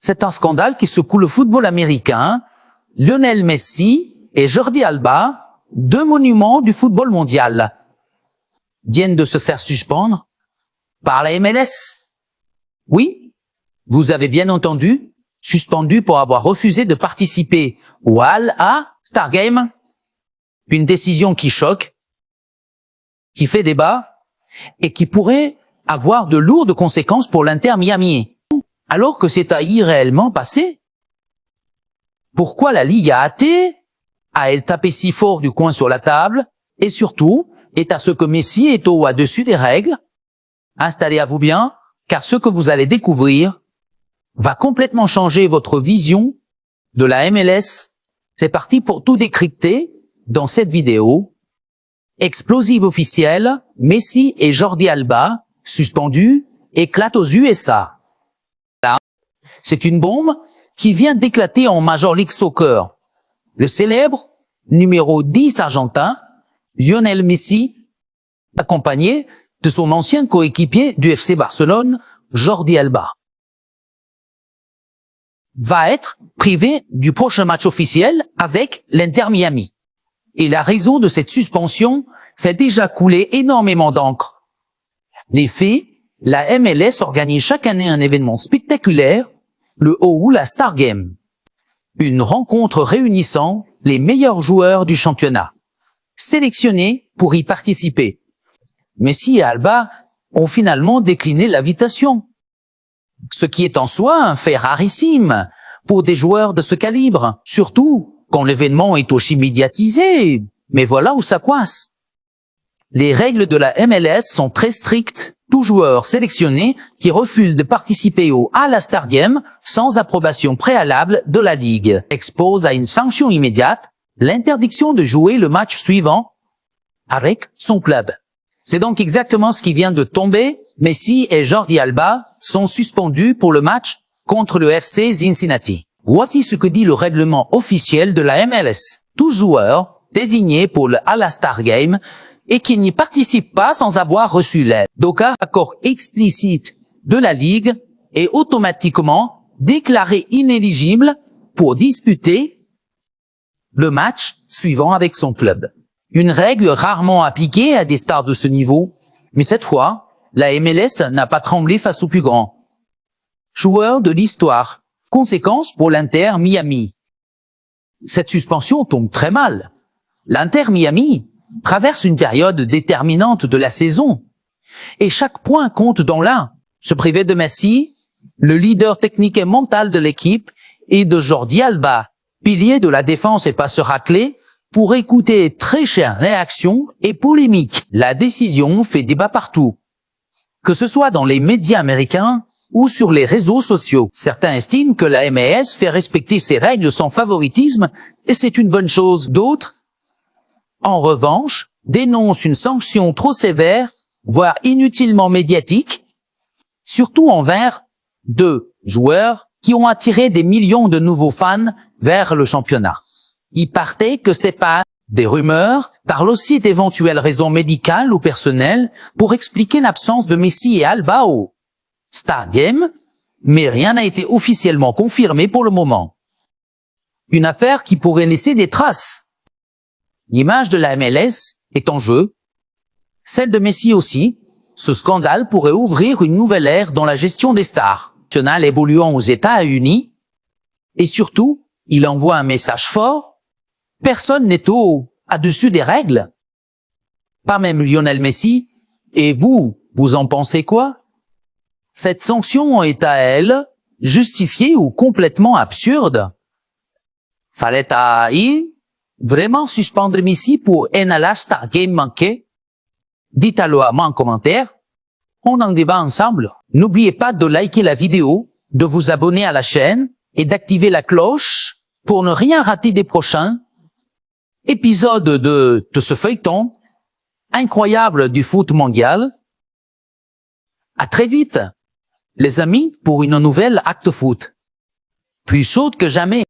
C'est un scandale qui secoue le football américain. Lionel Messi et Jordi Alba, deux monuments du football mondial, viennent de se faire suspendre par la MLS. Oui, vous avez bien entendu, suspendu pour avoir refusé de participer au All-Star Game. Une décision qui choque, qui fait débat et qui pourrait avoir de lourdes conséquences pour l'Inter Miami. Alors que c'est irréellement passé. Pourquoi la Ligue a-t-elle tapé si fort du coin sur la table et surtout est à ce que Messi est au-dessus des règles? Installez-vous bien, car ce que vous allez découvrir va complètement changer votre vision de la MLS. C'est parti pour tout décrypter dans cette vidéo. Explosive officielle, Messi et Jordi Alba, suspendus, éclatent aux USA. Là, c'est une bombe qui vient d'éclater en Major League Soccer. Le célèbre numéro 10 argentin, Lionel Messi, accompagné de son ancien coéquipier du FC Barcelone, Jordi Alba, va être privé du prochain match officiel avec l'Inter Miami. Et la raison de cette suspension fait déjà couler énormément d'encre. Les faits, la MLS organise chaque année un événement spectaculaire, le All-Star Game. Une rencontre réunissant les meilleurs joueurs du championnat, sélectionnés pour y participer. Messi et Alba ont finalement décliné l'invitation, ce qui est en soi un fait rarissime pour des joueurs de ce calibre, surtout quand l'événement est aussi médiatisé. Mais voilà où ça coince. Les règles de la MLS sont très strictes. Tout joueur sélectionné qui refuse de participer au All-Star Game sans approbation préalable de la Ligue expose à une sanction immédiate, l'interdiction de jouer le match suivant avec son club. C'est donc exactement ce qui vient de tomber. Messi et Jordi Alba sont suspendus pour le match contre le FC Cincinnati. Voici ce que dit le règlement officiel de la MLS. Tout joueur désigné pour le All-Star Game et qui n'y participe pas sans avoir reçu l'aide d'aucun accord explicite de la Ligue est automatiquement déclaré inéligible pour disputer le match suivant avec son club. Une règle rarement appliquée à des stars de ce niveau, mais cette fois, la MLS n'a pas tremblé face au plus grand joueur de l'histoire. Conséquence pour l'Inter Miami. Cette suspension tombe très mal. L'Inter Miami traverse une période déterminante de la saison. Et chaque point compte dans l'un. Se priver de Messi, le leader technique et mental de l'équipe, et de Jordi Alba, pilier de la défense et passeur clé, pour écouter très chères réactions et polémiques. La décision fait débat partout. Que ce soit dans les médias américains ou sur les réseaux sociaux. Certains estiment que la MLS fait respecter ses règles sans favoritisme et c'est une bonne chose. D'autres, en revanche, dénoncent une sanction trop sévère, voire inutilement médiatique, surtout envers deux joueurs qui ont attiré des millions de nouveaux fans vers le championnat. Il partait que c'est pas des rumeurs, parlent aussi d'éventuelles raisons médicales ou personnelles pour expliquer l'absence de Messi et Alba au Star Game, mais rien n'a été officiellement confirmé pour le moment. Une affaire qui pourrait laisser des traces. L'image de la MLS est en jeu, celle de Messi aussi. Ce scandale pourrait ouvrir une nouvelle ère dans la gestion des stars nationales évoluant aux États-Unis. Et surtout, il envoie un message fort. Personne n'est au-dessus des règles. Pas même Lionel Messi. Et vous en pensez quoi? Cette sanction est à elle justifiée ou complètement absurde? Fallait-il vraiment suspendre Messi pour un All-Star Game manqué? Dites-le à moi en commentaire. On en débat ensemble. N'oubliez pas de liker la vidéo, de vous abonner à la chaîne et d'activer la cloche pour ne rien rater des prochains épisodes de ce feuilleton incroyable du foot mondial. À très vite, les amis, pour une nouvelle Acte Foot. Plus chaude que jamais.